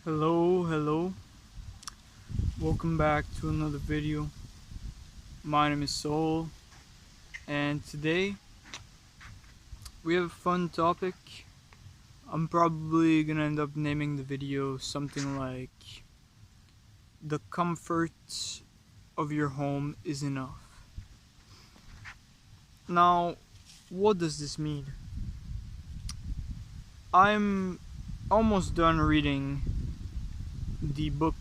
Hello, welcome back to another video. My name is Soul, and today we have a fun topic. I'm probably gonna end up naming the video something like "The comfort of your home is enough." Now, what does this mean? I'm almost done reading the book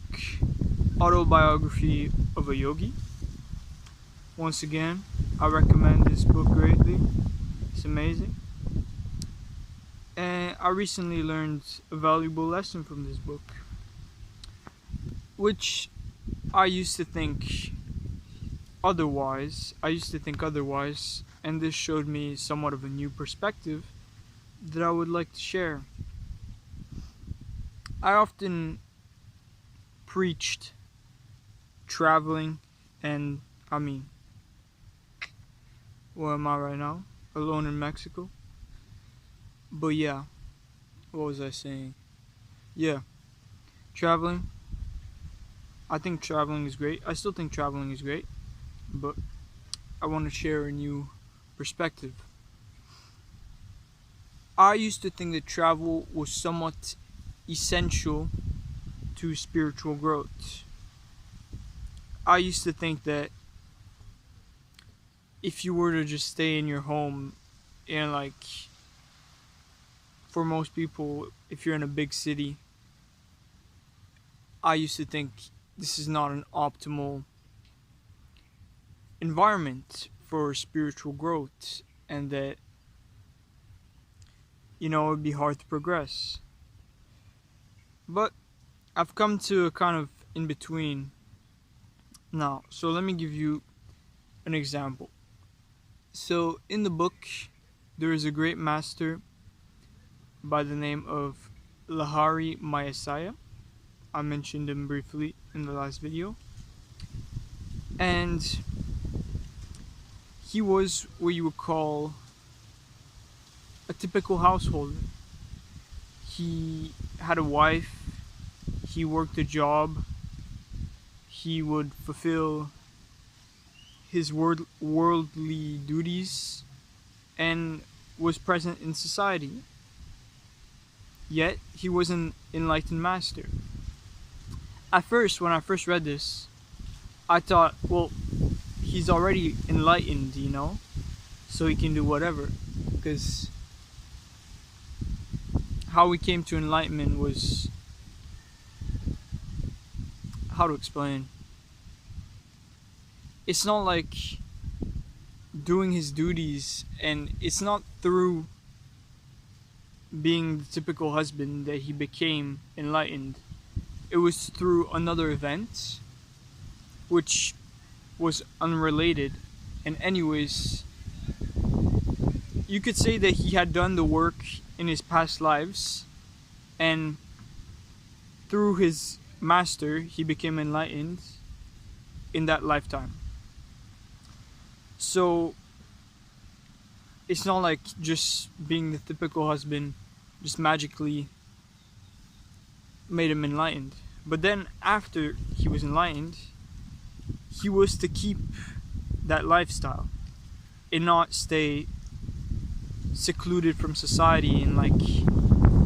Autobiography of a Yogi. Once again, I recommend this book greatly. It's amazing. And I recently learned a valuable lesson from this book, which I used to think otherwise, and this showed me somewhat of a new perspective that I would like to share. I often preached traveling, and I mean, where am I right now? Alone in Mexico. But yeah, what was I saying? Yeah, traveling. I think traveling is great. I still think traveling is great, but I want to share a new perspective. I used to think that travel was somewhat essential to spiritual growth. I used to think that if you were to just stay in your home, and like for most people, if you're in a big city, I used to think this is not an optimal environment for spiritual growth, and that it would be hard to progress. But I've come to a kind of in between now. So let me give you an example. So in the book, there is a great master by the name of Lahari Mayasaya. I mentioned him briefly in the last video. And he was what you would call a typical householder. He had a wife, he worked a job, he would fulfill his worldly duties, and was present in society. Yet, he was an enlightened master. At first, when I first read this, I thought, well, he's already enlightened, so he can do whatever. Because how we came to enlightenment was, how to explain? It's not like doing his duties, and it's not through being the typical husband that he became enlightened. It was through another event, which was unrelated. And anyways, you could say that he had done the work in his past lives, and through his master, he became enlightened in that lifetime. So it's not like just being the typical husband just magically made him enlightened. But then after he was enlightened, he was to keep that lifestyle and not stay secluded from society and like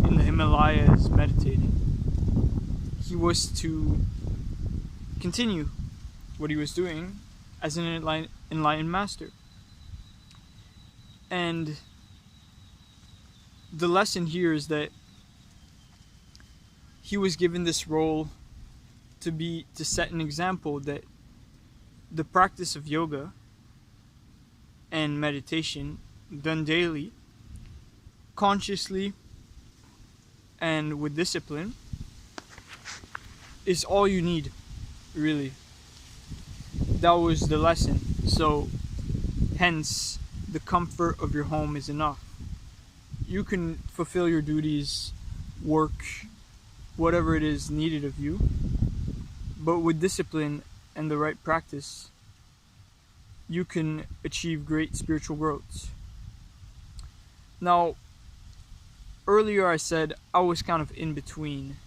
in the Himalayas meditating. He was to continue what he was doing as an enlightened master. And the lesson here is that he was given this role to set an example that the practice of yoga and meditation done daily, consciously and with discipline, is all you need, really. That was the lesson. So hence, the comfort of your home is enough. You can fulfill your duties, work, whatever it is needed of you, but with discipline and the right practice, you can achieve great spiritual growth. Now, earlier I said I was kind of in between.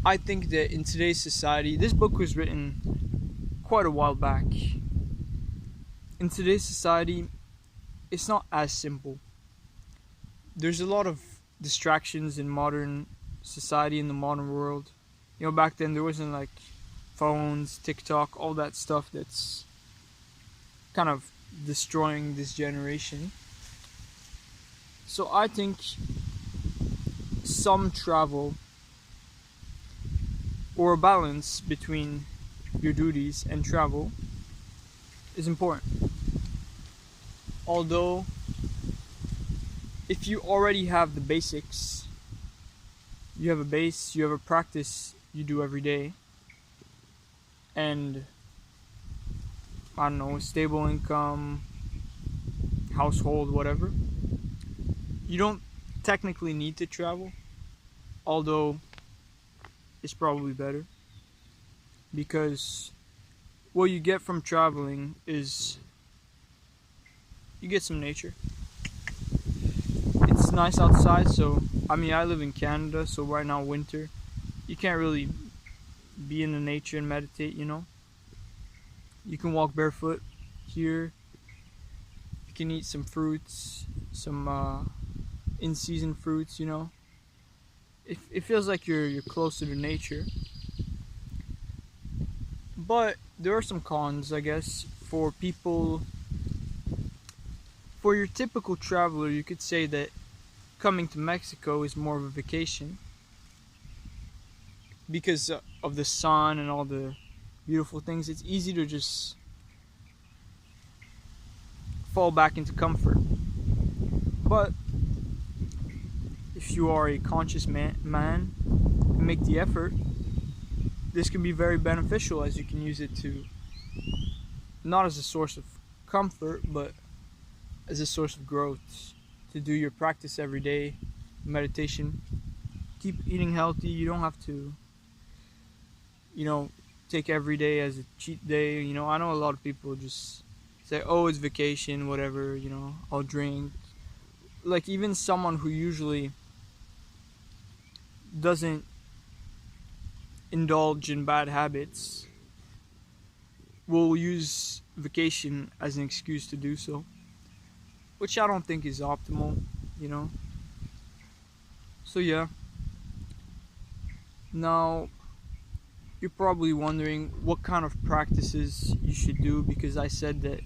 I think that in today's society, this book was written quite a while back. In today's society, it's not as simple. There's a lot of distractions in modern society, in the modern world. You know, back then there wasn't like phones, TikTok, all that stuff that's kind of destroying this generation. So I think some travel or a balance between your duties and travel is important. Although, if you already have the basics, you have a base, you have a practice you do every day, and I don't know, stable income, household, whatever, you don't technically need to travel, although it's probably better, because what you get from traveling is you get some nature. It's nice outside, so I mean, I live in Canada, so right now winter, you can't really be in the nature and meditate, you know. You can walk barefoot here. You can eat some fruits, some in-season fruits, you know. It feels like you're closer to nature. But there are some cons, I guess, for people. For your typical traveler, you could say that coming to Mexico is more of a vacation because of the sun and all the beautiful things. It's easy to just fall back into comfort. But if you are a conscious man and make the effort, this can be very beneficial, as you can use it to, not as a source of comfort, but as a source of growth, to do your practice every day, meditation. Keep eating healthy. You don't have to, take every day as a cheat day. I know a lot of people just say, oh, it's vacation, whatever, I'll drink. Like, even someone who usually doesn't indulge in bad habits will use vacation as an excuse to do so, which I don't think is optimal, So yeah. Now, you're probably wondering what kind of practices you should do, because I said that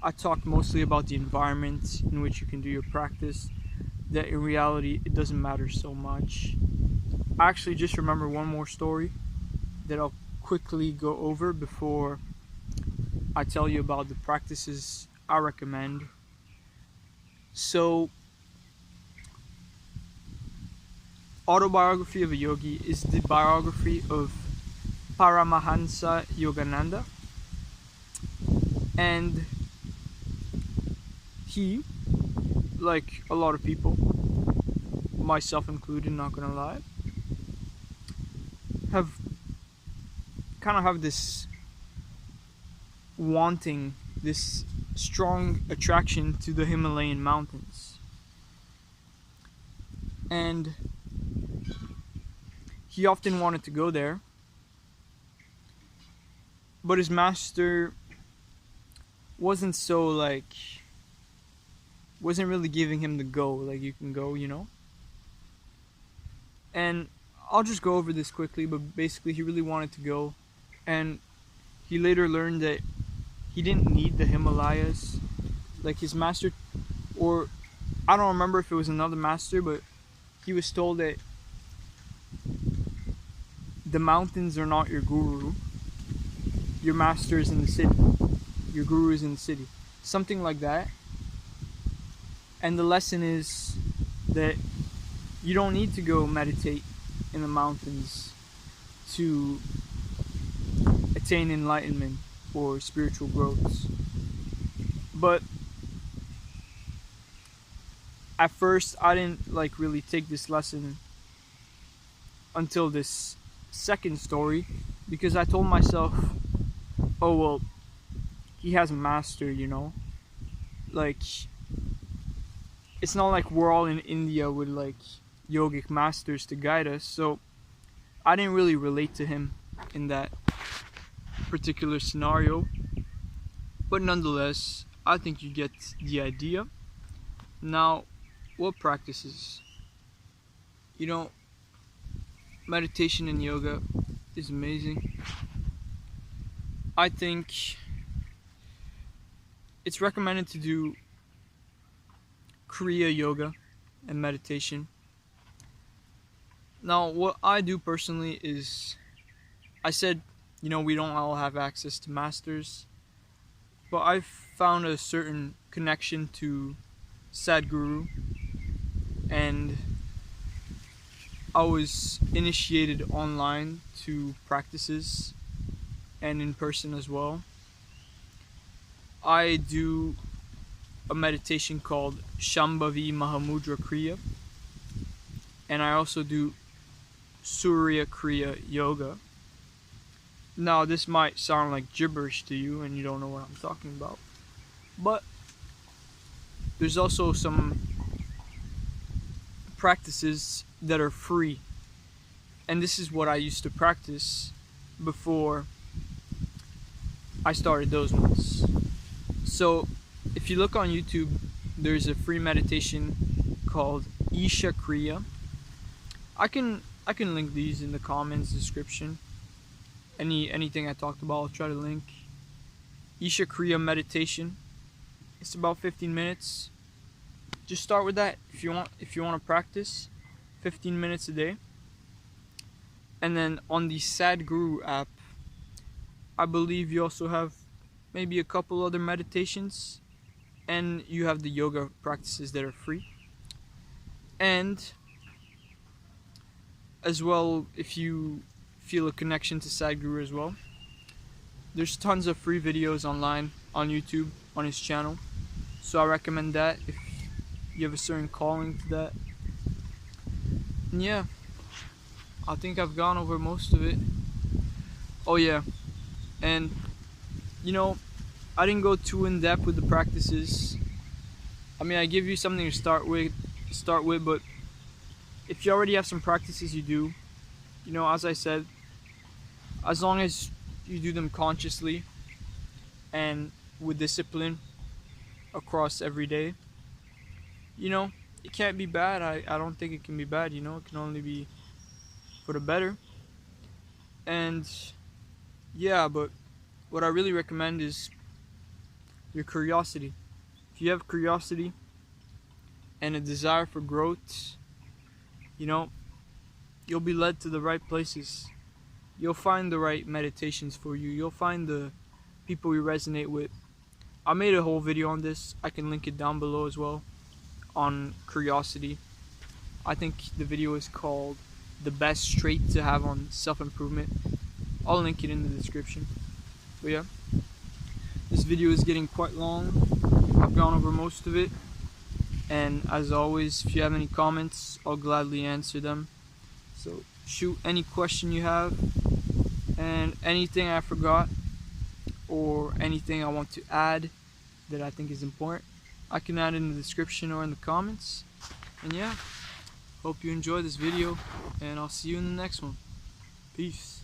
I talked mostly about the environment in which you can do your practice, that in reality it doesn't matter so much. I actually just remember one more story that I'll quickly go over before I tell you about the practices I recommend. So, Autobiography of a Yogi is the biography of Paramahansa Yogananda, and he, like a lot of people, myself included, not gonna lie, have this wanting, this strong attraction to the Himalayan mountains. And he often wanted to go there, but his master wasn't really giving him the go, like, you can go, And I'll just go over this quickly, but basically he really wanted to go, and he later learned that he didn't need the Himalayas. Like, his master, or I don't remember if it was another master, but he was told that the mountains are not your guru. Your master is in the city. Your guru is in the city. Something like that. And the lesson is that you don't need to go meditate in the mountains to attain enlightenment or spiritual growth. But at first I didn't really take this lesson until this second story, because I told myself, oh well, he has a master, like, it's not like we're all in India with yogic masters to guide us. So I didn't really relate to him in that particular scenario, but nonetheless, I think you get the idea. Now, what practices? You know, meditation and yoga is amazing. I think it's recommended to do Kriya yoga and meditation. Now, what I do personally is, I said, we don't all have access to masters, but I've found a certain connection to Sadhguru, and I was initiated online to practices and in person as well. I do a meditation called Shambhavi Mahamudra Kriya, and I also do Surya Kriya Yoga. Now, this might sound like gibberish to you and you don't know what I'm talking about, but there's also some practices that are free, and this is what I used to practice before I started those ones. So if you look on YouTube, there's a free meditation called Isha Kriya. I can link these in the comments description. Anything I talked about, I'll try to link. Isha Kriya meditation. It's about 15 minutes. Just start with that if you want to practice 15 minutes a day. And then on the Sadhguru app, I believe you also have maybe a couple other meditations, and you have the yoga practices that are free. And as well, if you feel a connection to Sadhguru as well, there's tons of free videos online on YouTube on his channel, so I recommend that if you have a certain calling to that. And yeah, I think I've gone over most of it. Oh yeah, and I didn't go too in depth with the practices. I mean, I give you something to start with, but if you already have some practices you do, as I said, as long as you do them consciously and with discipline across every day, it can't be bad. I don't think it can be bad, it can only be for the better. And yeah, but what I really recommend is your curiosity. If you have curiosity and a desire for growth, you'll be led to the right places. You'll find the right meditations for you. You'll find the people you resonate with. I made a whole video on this. I can link it down below as well, on curiosity. I think the video is called The Best Trait to Have on Self-Improvement. I'll link it in the description. But yeah, this video is getting quite long. I've gone over most of it. And as always, if you have any comments, I'll gladly answer them. So shoot any question you have, and anything I forgot or anything I want to add that I think is important, I can add in the description or in the comments. And yeah, hope you enjoyed this video, and I'll see you in the next one. Peace.